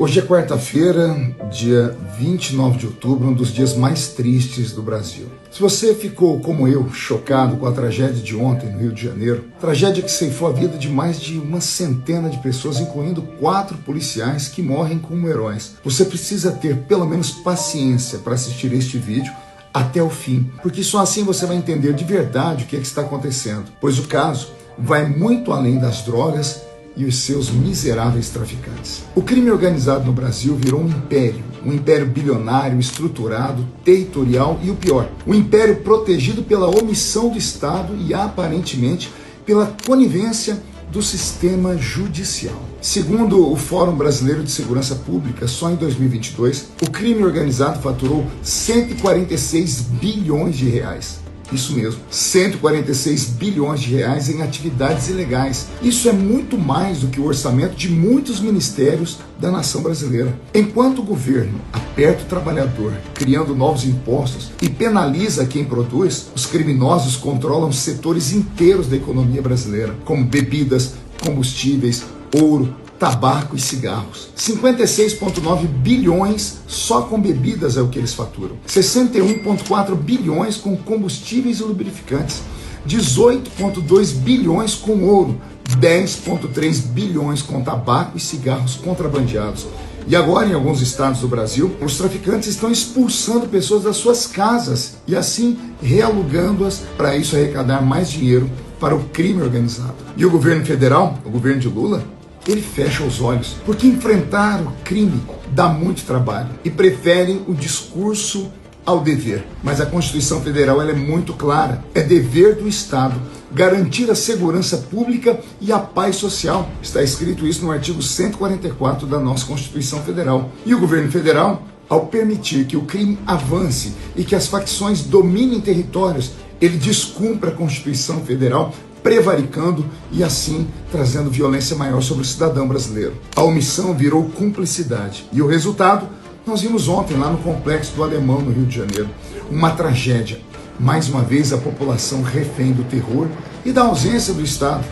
Hoje é quarta-feira, dia 29 de outubro, um dos dias mais tristes do Brasil. Se você ficou, como eu, chocado com a tragédia de ontem no Rio de Janeiro, tragédia que ceifou a vida de mais de uma centena de pessoas, incluindo 4 policiais que morrem como heróis, você precisa ter pelo menos paciência para assistir este vídeo até o fim, porque só assim você vai entender de verdade o que está acontecendo, pois o caso vai muito além das drogas e os seus miseráveis traficantes. O crime organizado no Brasil virou um império bilionário, estruturado, territorial e o pior, um império protegido pela omissão do Estado e aparentemente pela conivência do sistema judicial. Segundo o Fórum Brasileiro de Segurança Pública, só em 2022, o crime organizado faturou 146 bilhões de reais. Isso mesmo, 146 bilhões de reais em atividades ilegais. Isso é muito mais do que o orçamento de muitos ministérios da nação brasileira. Enquanto o governo aperta o trabalhador, criando novos impostos e penaliza quem produz, os criminosos controlam setores inteiros da economia brasileira, como bebidas, combustíveis, ouro, tabaco e cigarros. 56,9 bilhões só com bebidas é o que eles faturam. 61,4 bilhões com combustíveis e lubrificantes. 18,2 bilhões com ouro. 10,3 bilhões com tabaco e cigarros contrabandeados. E agora, em alguns estados do Brasil, os traficantes estão expulsando pessoas das suas casas e assim realugando-as para isso arrecadar mais dinheiro para o crime organizado. E o governo federal, o governo de Lula, ele fecha os olhos, porque enfrentar o crime dá muito trabalho e preferem o discurso ao dever. Mas a Constituição Federal ela é muito clara, é dever do Estado garantir a segurança pública e a paz social. Está escrito isso no artigo 144 da nossa Constituição Federal. E o governo federal, ao permitir que o crime avance e que as facções dominem territórios, ele descumpre a Constituição Federal, prevaricando e assim trazendo violência maior sobre o cidadão brasileiro. A omissão virou cumplicidade e o resultado nós vimos ontem lá no Complexo do Alemão, no Rio de Janeiro. Uma tragédia. Mais uma vez a população refém do terror e da ausência do Estado.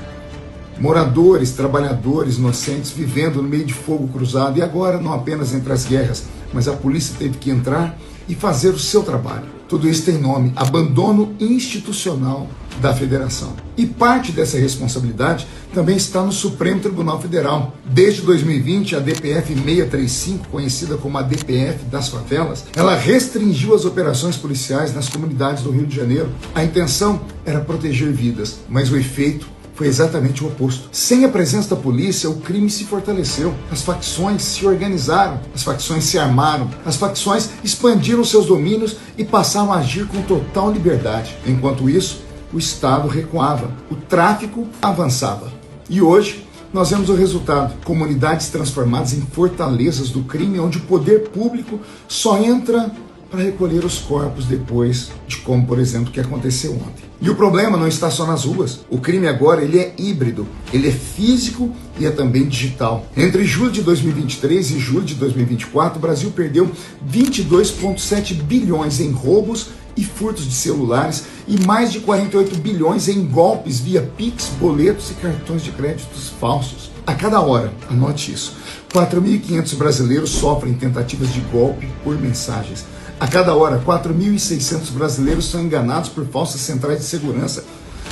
Moradores, trabalhadores, inocentes vivendo no meio de fogo cruzado e agora não apenas entre as guerras, mas a polícia teve que entrar e fazer o seu trabalho. Tudo isso tem nome: abandono institucional da federação. E parte dessa responsabilidade também está no Supremo Tribunal Federal. Desde 2020, a DPF 635, conhecida como a DPF das favelas, ela restringiu as operações policiais nas comunidades do Rio de Janeiro. A intenção era proteger vidas, mas o efeito foi exatamente o oposto. Sem a presença da polícia, o crime se fortaleceu. As facções se organizaram, as facções se armaram, as facções expandiram seus domínios e passaram a agir com total liberdade. Enquanto isso, o Estado recuava, o tráfico avançava. E hoje, nós vemos o resultado: comunidades transformadas em fortalezas do crime, onde o poder público só entra para recolher os corpos depois de como, por exemplo, que aconteceu ontem. E o problema não está só nas ruas. O crime agora ele é híbrido, ele é físico e é também digital. Entre julho de 2023 e julho de 2024, o Brasil perdeu 22,7 bilhões em roubos e furtos de celulares e mais de 48 bilhões em golpes via Pix, boletos e cartões de créditos falsos. A cada hora, anote isso, 4.500 brasileiros sofrem tentativas de golpe por mensagens. A cada hora, 4.600 brasileiros são enganados por falsas centrais de segurança.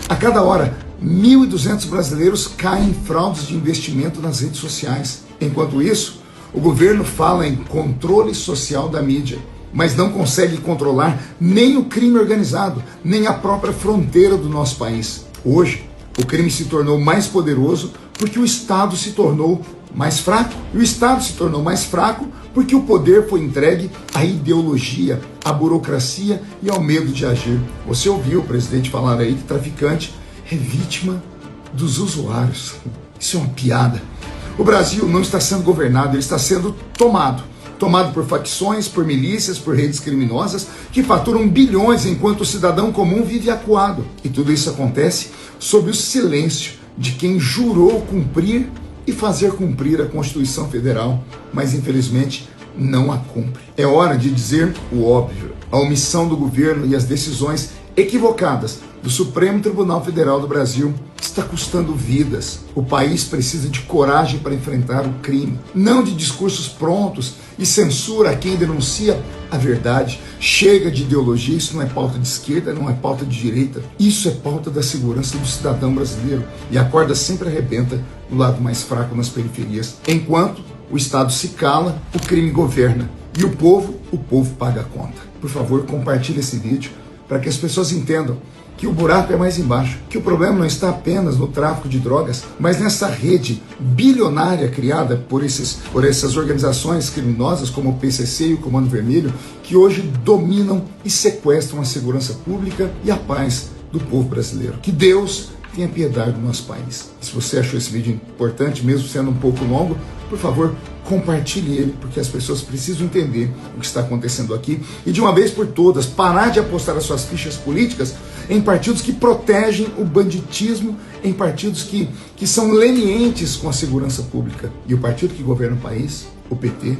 A cada hora, 1.200 brasileiros caem em fraudes de investimento nas redes sociais. Enquanto isso, o governo fala em controle social da mídia, mas não consegue controlar nem o crime organizado, nem a própria fronteira do nosso país. Hoje, o crime se tornou mais poderoso porque o Estado se tornou mais fraco. E o Estado se tornou mais fraco porque o poder foi entregue à ideologia, à burocracia e ao medo de agir. Você ouviu o presidente falar aí que traficante é vítima dos usuários. Isso é uma piada. O Brasil não está sendo governado, ele está sendo tomado por facções, por milícias, por redes criminosas que faturam bilhões enquanto o cidadão comum vive acuado. E tudo isso acontece sob o silêncio de quem jurou cumprir e fazer cumprir a Constituição Federal, mas infelizmente não a cumpre. É hora de dizer o óbvio: a omissão do governo e as decisões equivocadas do Supremo Tribunal Federal do Brasil está custando vidas. O país precisa de coragem para enfrentar o crime, não de discursos prontos e censura a quem denuncia a verdade. Chega de ideologia, isso não é pauta de esquerda, não é pauta de direita, isso é pauta da segurança do cidadão brasileiro. E a corda sempre arrebenta no lado mais fraco, nas periferias. Enquanto o Estado se cala, o crime governa. E o povo paga a conta. Por favor, compartilhe esse vídeo para que as pessoas entendam que o buraco é mais embaixo, que o problema não está apenas no tráfico de drogas, mas nessa rede bilionária criada por essas organizações criminosas como o PCC e o Comando Vermelho, que hoje dominam e sequestram a segurança pública e a paz do povo brasileiro. Que Deus tenha piedade do nosso país. Se você achou esse vídeo importante, mesmo sendo um pouco longo, por favor, compartilhe ele, porque as pessoas precisam entender o que está acontecendo aqui e, de uma vez por todas, parar de apostar as suas fichas políticas em partidos que protegem o banditismo, em partidos que são lenientes com a segurança pública. E o partido que governa o país, o PT,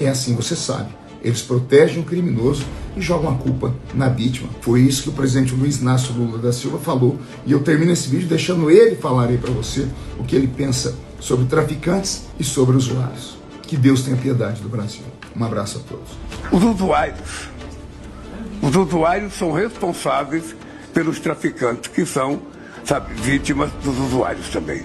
é assim, você sabe. Eles protegem o criminoso e jogam a culpa na vítima. Foi isso que o presidente Luiz Inácio Lula da Silva falou. E eu termino esse vídeo deixando ele falar aí para você o que ele pensa sobre traficantes e sobre usuários. Que Deus tenha piedade do Brasil. Um abraço a todos. Os usuários são responsáveis pelos traficantes, que são, vítimas dos usuários também.